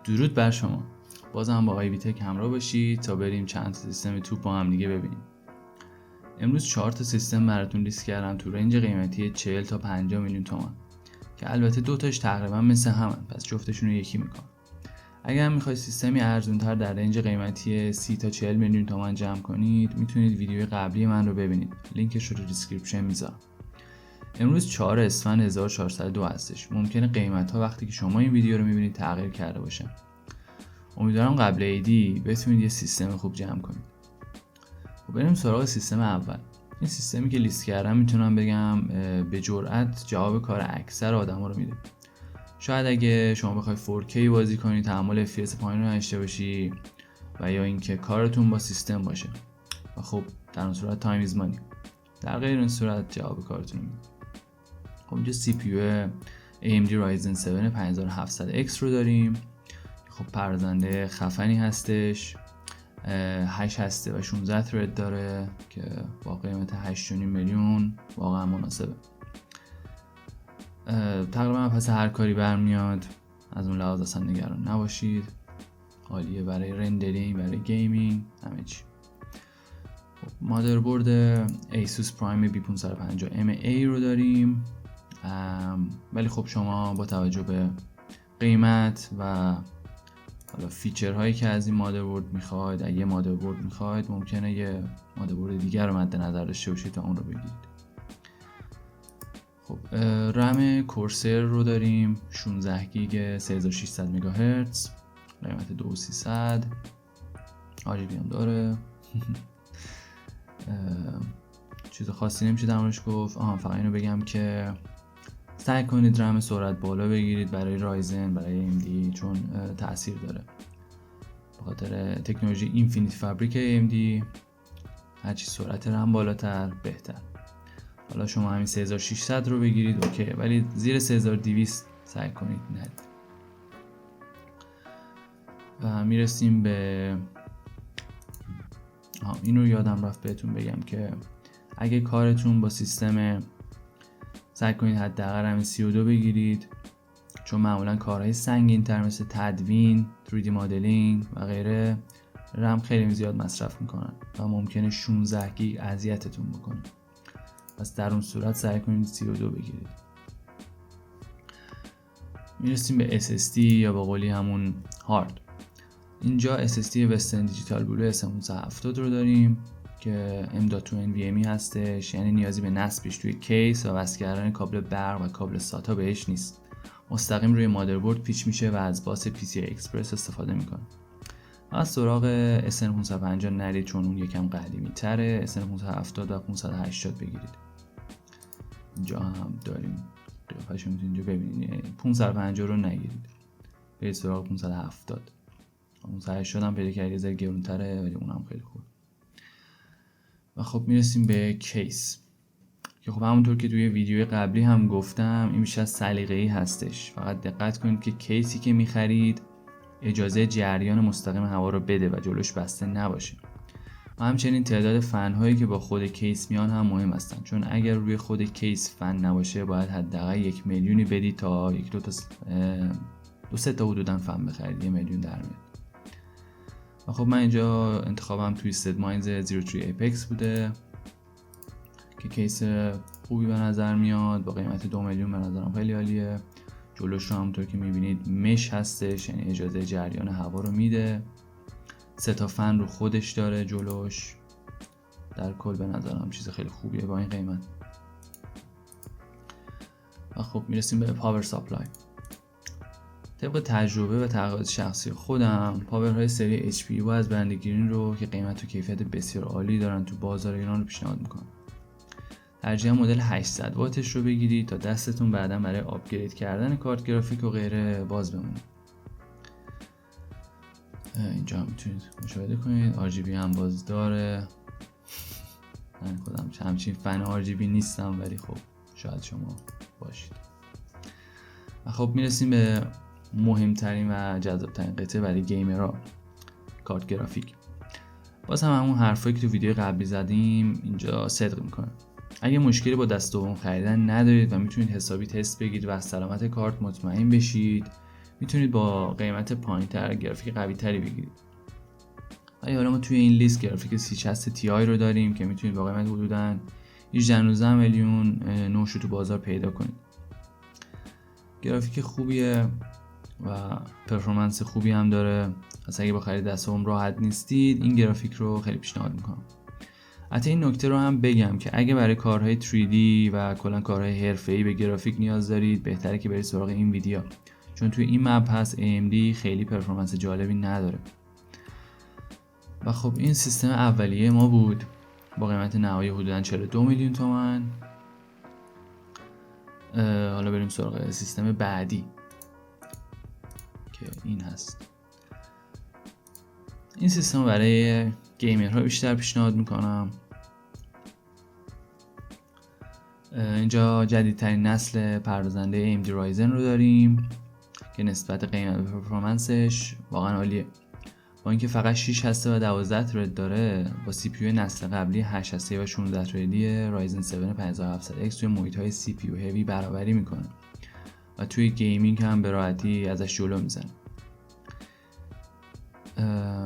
درود بر شما. بازم با آیوی تک همراه باشید تا بریم چند سیستم توپ با هم دیگه ببینیم. امروز 4 تا سیستم براتون لیست کردم تو رنج قیمتی 40 تا 50 میلیون تومان که البته دوتاش تقریبا مثل همن، پس جفتشون رو یکی میکنم. اگر هم میخواید سیستمی ارزونتر در رنج قیمتی 30 تا 40 میلیون تومان جمع کنید، میتونید ویدیو قبلی من رو ببینید، لینکش رو دیسکریپشن میذارم. امروز 4 اسفند 1402 هستش. ممکنه قیمت ها وقتی که شما این ویدیو رو میبینید تغییر کرده باشه. امیدوارم قبل عیدی بتونید یه سیستم خوب جمع کنید. خب بریم سراغ سیستم اول. این سیستمی که لیست کردم میتونم بگم به جرئت جواب کار اکثر آدما رو میده. شاید اگه شما بخوای 4K بازی کنی، تحمل FPS پایین رو نداشته باشی و یا اینکه کارتون با سیستم باشه و خب در اون صورت تایم ایز مانی. در غیر این صورت جواب کارتون رو میده. خب اینجا CPU AMD Ryzen 7 5700X رو داریم. خب پردازنده خفنی هستش، 8 هسته و 16 ترد داره که با قیمت 8.5 میلیون واقعا مناسبه. تقریبا پس هر کاری برمیاد، از اون لحاظ اصلا نگران نباشید. عالیه برای رندرینگ، برای گیمینگ، همه چی. خب مادربرد Asus Prime B550MA رو داریم، ولی خب شما با توجه به قیمت و حالا فیچرهایی که از این مادربرد میخواید، اگه یه مادربرد میخواید ممکنه یه مادربرد دیگر رو مد نظر داشته باشید تا اون رو بگیرید. خب رم کورسر رو داریم 16 گیگ 3600 مگاهرتز، قیمت 2300. RGB هم داره. چیز خاصی نمیشه درمونش گفت. فقط اینو بگم که سعی کنید رم سرعت بالا بگیرید برای رایزن، برای AMD، چون تأثیر داره. به خاطر تکنولوژی اینفینیتی فابریک AMD هرچی سرعت رم بالاتر بهتر. حالا شما همین 3600 رو بگیرید اوکی، ولی زیر 3200 سعی کنید ندید. و میرسیم به اینو یادم رفت بهتون بگم که اگه کارتون با سیستم، سعی کنید حداقل همین 32 بگیرید، چون معمولا کارهای سنگین تر مثل تدوین، 3D مدلینگ و غیره رم خیلی زیاد مصرف میکنن و ممکنه 16 گیگ اذیتتون بکنه. پس در اون صورت سعی کنید 32 بگیرید. میرسیم به SSD یا به قولی همون هارد. اینجا SSD وسترن دیجیتال بلو S570 رو داریم که M.2 NVMe هستش، یعنی نیازی به نصبش توی کیس و وصل کردن کابل برق و کابل ساتا بهش نیست. مستقیم روی مادربرد پیچ میشه و از باس PCI اکسپرس استفاده میکنه. از سراغ SN550 نرید چون اون یکم قدیمی تره. SN570 و 580 بگیرید. اینجا هم داریم قیافش رو میتونید اینجا ببینید. 550 رو نگیرید، برید سراغ 570. 580 هم پیدا کردید، یه ذره گرونتره ولی اونم خیلی خوب. و خب میرسیم به کیس که خب همونطور که توی ویدیو قبلی هم گفتم این بیشتر سلیقه‌ای هستش. فقط دقت کنید که کیسی که میخرید اجازه جریان مستقیم هوا رو بده و جلوش بسته نباشه. و همچنین تعداد فن‌هایی که با خود کیس میان هم مهم هستن، چون اگر روی خود کیس فن نباشه باید حداقل 1 میلیونی بدی تا 2-3 تا حدوداً فن بخرید. 1 میلیون در میاد. و خب من اینجا انتخابم تویستد ماینز 03 اپکس بوده که کیس خوبی به نظر میاد، با قیمت 2 میلیون به نظرم خیلی عالیه. جلوش رو همونطور که میبینید مش هستش، یعنی اجازه جریان هوا رو میده. 3 تا فن رو خودش داره جلوش. در کل به نظرم چیز خیلی خوبیه با این قیمت. و خب میرسیم به پاور ساپلای. طبق تجربه و تقاضای شخصی خودم پاورهای سری HP و از برند گرین رو که قیمت و کیفیت بسیار عالی دارن تو بازار ایران رو پیشنهاد میکنم. ترجیحاً مدل 800 واتش رو بگیرید تا دستتون بعداً برای آپگرید کردن کارت گرافیک و غیره باز بمونه. اینجا هم میتونید مشاهده کنید RGB هم باز داره. من خودم همچین فن RGB نیستم ولی خب شاید شما باشید. و خب میرسیم به مهمترین و جذابترین قطعه برای گیمرها، کارت گرافیک. باز هم همون حرفایی که تو ویدیو قبلی زدیم اینجا صدق میکنه. اگه مشکلی با دست دوم خریدن ندارید و میتونید حسابی تست بگیرید و از سلامت کارت مطمئن بشید، میتونید با قیمت پایین‌تر گرافیک قوی‌تری بگیرید. حالا ما توی این لیست گرافیک 3060 Ti رو داریم که میتونید با قیمت حدوداً 18 میلیون نوش رو تو بازار پیدا کنید. گرافیک خوبیه و پرفورمنس خوبی هم داره. پس اگه با خرید دست دوم راحت نیستید این گرافیک رو خیلی پیشنهاد میکنم. حتی این نکته رو هم بگم که اگه برای کارهای 3D و کلا کارهای حرفه‌ای به گرافیک نیاز دارید بهتره که برید سراغ این ویدیو، چون توی این مبحث AMD خیلی پرفورمنس جالبی نداره. و خب این سیستم اولیه ما بود با قیمت نهایی حدوداً 42 میلیون تومان. حالا بریم سراغ سیستم بعدی که این هست. این سیستم برای گیمرها بیشتر پیشنهاد میکنم. اینجا جدیدترین نسل پردازنده AMD Ryzen رو داریم که نسبت قیمت به پرفورمنسش واقعا عالیه. با اینکه فقط 6 هسته و 12 ترد داره، با CPU نسل قبلی 8 هسته و 16 تردی Ryzen 7 5700X توی محیط‌های CPU heavy برابری میکنه و توی گیمینگ هم به راحتی ازش جلو میزنه.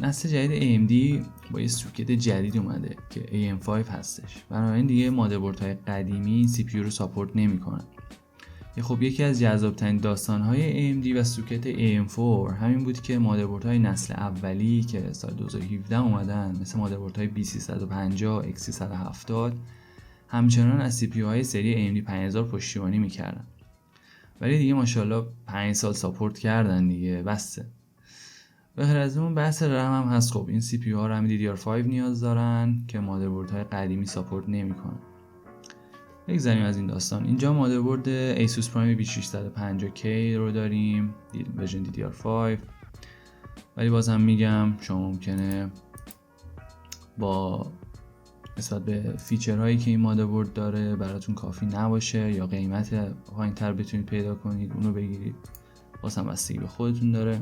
نسل جدید AMD با یه سوکت جدید اومده که AM5 هستش، بنابراین دیگه مادربردهای قدیمی CPU رو ساپورت نمیکنن. خب یکی از جذاب‌ترین داستان‌های AMD و سوکت AM4 همین بود که مادربردهای نسل اولی که سال 2017 اومدن مثل مادربردهای B350 X370 همچنان از CPU های سری AMD 5000 پشتیبانی میکردن، ولی دیگه ماشاءالله 5 سال ساپورت کردن دیگه، بسه. به غیر از اون بحث رم هم هست. خب این CPU ها رم DDR5 نیاز دارن که مادربردهای قدیمی ساپورت نمیکنن. بگذاریم از این داستان. اینجا مادربرد Asus Prime B650K رو داریم، ورژن DDR5، ولی بازم میگم شما ممکنه با نسبت به فیچرهایی که این مادربرد داره براتون کافی نباشه یا قیمت پایین‌تر بتونید پیدا کنید اونو بگیرید، بازم بستگی به خودتون داره.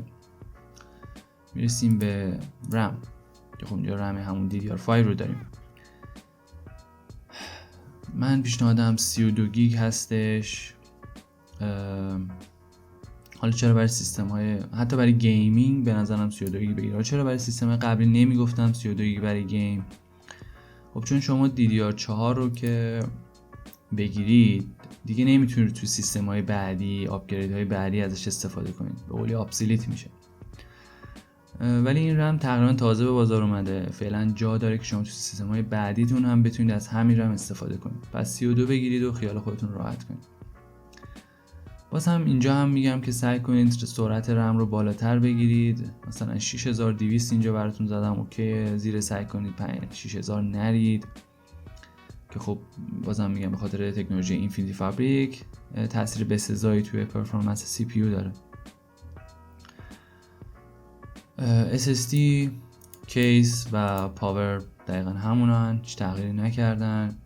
میرسیم به رم که خب اینجا رم همون DDR5 رو داریم. من پیشنهادم 32 گیگ هستش. حالا چرا برای سیستم های حتی برای گیمینگ به نظرم 32 گیگ بگیرید؟ چرا برای سیستم قبلی نمیگفتم 32 گیگ برای گیم؟ خب چون شما DDR4 رو که بگیرید دیگه نمیتونید تو سیستم های بعدی آپگرید های بعدی ازش استفاده کنید، به قولی آبسلیت میشه. ولی این رم تقریبا تازه به بازار اومده، فعلا جا داره که شما تو سیستم های بعدیتون هم بتونید از همین رم استفاده کنید. پس 32 بگیرید و خیال خودتون راحت کنید. باز هم اینجا هم میگم که سعی کنید سرعت رم رو بالاتر بگیرید، مثلا 6200 اینجا براتون زدم اوکی، زیر سعی کنید 6000 نرید که خب بازم میگم به خاطر تکنولوژی اینفینیتی فابریک تاثیر بسزایی توی پرفورمنس CPU داره. SSD کیس و پاور دقیقا همونن، هیچ تغییری نکردن.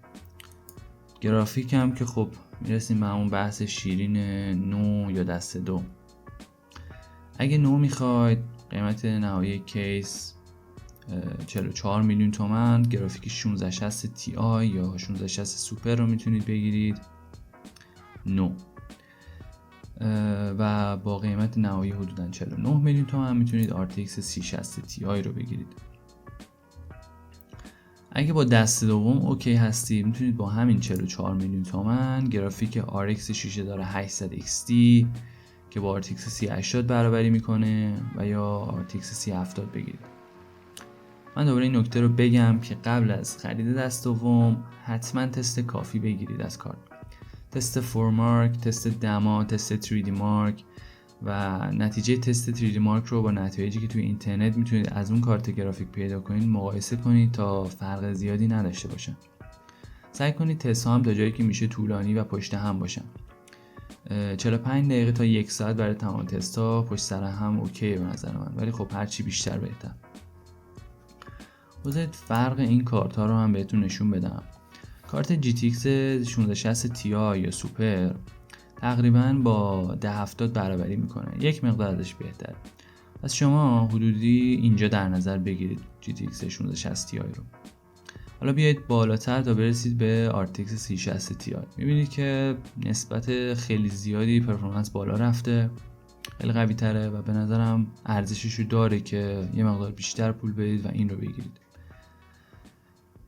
گرافیک هم که خب میرسیم به همون بحث شیرین نو یا دست دو. اگه نو میخواید قیمت نهایی کیس 44 میلیون تومان، گرافیک 1660 Ti یا 1660 سوپر رو میتونید بگیرید نو، و با قیمت نهایی حدوداً 49 میلیون تومان میتونید RTX 3060 Ti رو بگیرید. اگه با دست دوم اوکی هستید میتونید با همین 44 میلیون تومان گرافیک RX 6800 XT که با RTX 3080 برابری میکنه و یا RTX 3070 بگیرید. من دوباره این نکته رو بگم که قبل از خرید دست دوم حتما تست کافی بگیرید از کارت، تست فورمارک، تست دما، تست 3D مارک و نتیجه تست 3D مارک رو با نتایجی که توی اینترنت میتونید از اون کارت گرافیک پیدا کنید مقایسه کنید تا فرق زیادی نداشته باشه. سعی کنید تست هم تا جایی که میشه طولانی و پشت هم باشن. 45 دقیقه تا 1 ساعت برای تمام تست ها پشت سر هم اوکیه به نظر من، ولی خب هرچی بیشتر بهتر. بذارید فرق این کارت ها رو هم بهتون نشون بدم. کارت GTX 1660 Ti یا سوپر تقریبا با 1070 برابری میکنه، یک مقدار ازش بهتر. پس شما حدودی اینجا در نظر بگیرید GTX 1660 Ti رو. حالا بیایید بالاتر تا برسید به RTX 3060 Ti. میبینید که نسبت خیلی زیادی پرفورمنس بالا رفته خیلی قوی تره و به نظرم ارزششو داره که یه مقدار بیشتر پول بدید و این رو بگیرید.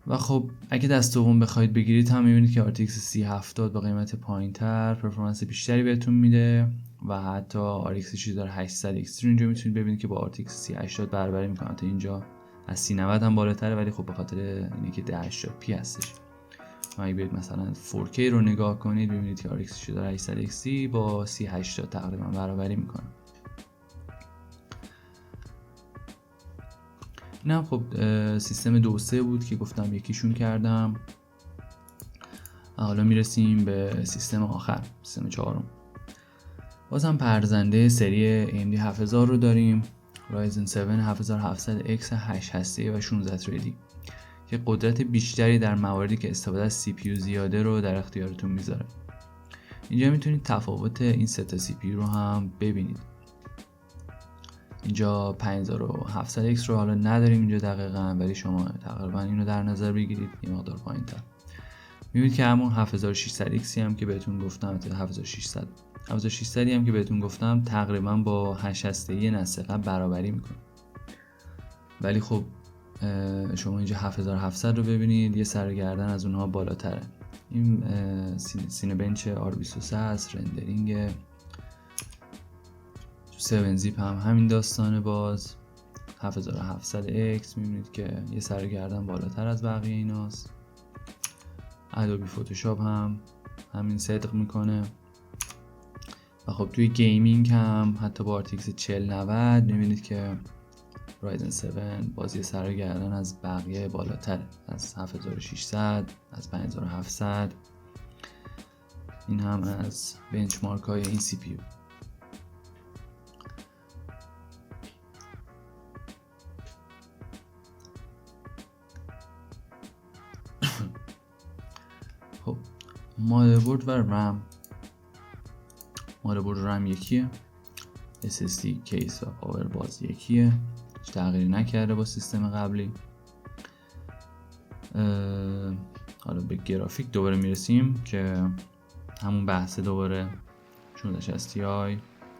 و خب اگه دست دوم بخواید بگیرید هم میبینید که RTX 3070 با قیمت پایینتر پرفورمنس بیشتری بهتون میده و حتی RX 6800 X اینجا میتونید ببینید که با RTX 3080 برابری میکنه. تا اینجا از 3090 هم بالاتره، ولی خب به خاطر اینه که 1080p هستش. اگه برید مثلا 4K رو نگاه کنید ببینید که RX 6800 X با 3080 تقریبا برابری میکنه. این هم خب سیستم 2.3 بود که گفتم یکیشون کردم. حالا میرسیم به سیستم آخر، سیستم 4. بازم پرزنده سری AMD 7000 رو داریم، Ryzen 7 7700X 8 هسته و 16 threadی که قدرت بیشتری در مواردی که استفاده از CPU زیاده رو در اختیارتون میذاره. اینجا میتونید تفاوت این سه تا CPU رو هم ببینید. اینجا 5700X رو حالا نداریم اینجا دقیقاً، ولی شما تقریبا اینو در نظر بگیرید یه مقدار پایین‌تر. میبینید که همون 7600X هم که بهتون گفتم، 7600 هم که بهتون گفتم تقریبا با 8 هسته‌ای نسل قبل برابری میکنه. ولی خب شما اینجا 7700 رو ببینید یه سرگردن از اونها بالاتره. این سینبنچ R23 هست، رندرینگ 7 زیپ هم همین داستانه. باز 7700X میبینید که یه سرگردن بالاتر از بقیه ایناست. ادوبی فتوشاپ هم همین صدق میکنه. و خب توی گیمینگ هم حتی با RTX 4090 میبینید که Ryzen 7 بازی سرگردن از بقیه بالاتر، از 7600 از 5700. این هم از بنچمارک های این CPU. خب مادربرد و رم. مادربرد رم یکیه، SSD کیس و پاور باز یکیه، هیچ تغییری نکرده با سیستم قبلی. حالا به گرافیک دوباره میرسیم که همون بحث دوباره 1660 Ti،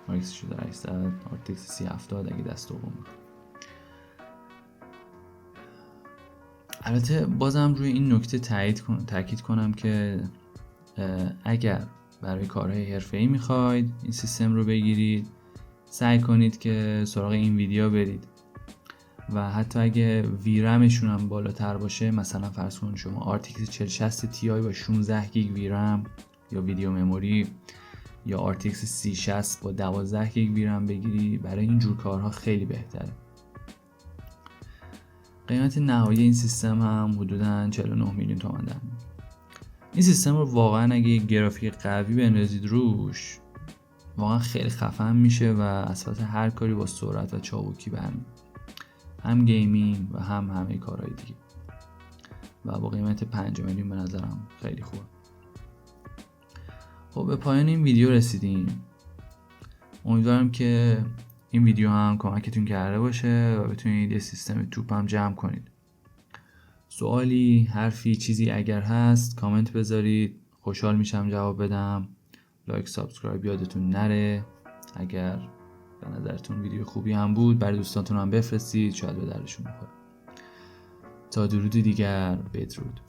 RX 6800، RTX 3070 اگه دست دوم. البته بازم روی این نکته تاکید کنم که اگر برای کارهای حرفه‌ای میخواید این سیستم رو بگیرید، سعی کنید که سراغ این ویدیو برید و حتی اگه ویرمشون هم بالاتر باشه، مثلا فرض کنید شما RTX 4060 Ti با 16 گیگ ویرم یا ویدیو مموری، یا RTX 3060 با 12 گیگ ویرم بگیری، برای این جور کارها خیلی بهتره. قیمت نهایی این سیستم هم حدوداً 49 میلیون تومان در میاد. این سیستم رو واقعا اگه یک گرافیک قوی بندازید روش، واقعا خیلی خفن میشه و از پس هر کاری با سرعت و چابکی برمیاد، هم گیمینگ و هم همه کارهای دیگه، و با قیمت 5 میلیون به نظرم خیلی خوبه. خب به پایان این ویدیو رسیدیم. امیدوارم که این ویدیو هم کمکتون کرده باشه و بتونید یه سیستم توپ هم جمع کنید. سوالی، حرفی، چیزی اگر هست کامنت بذارید، خوشحال میشم جواب بدم. لایک، سابسکرایب یادتون نره. اگر به نظرتون ویدیو خوبی هم بود برای دوستانتون هم بفرستید، شاید به دردشون بخوره. تا درودی دیگر، بدرود.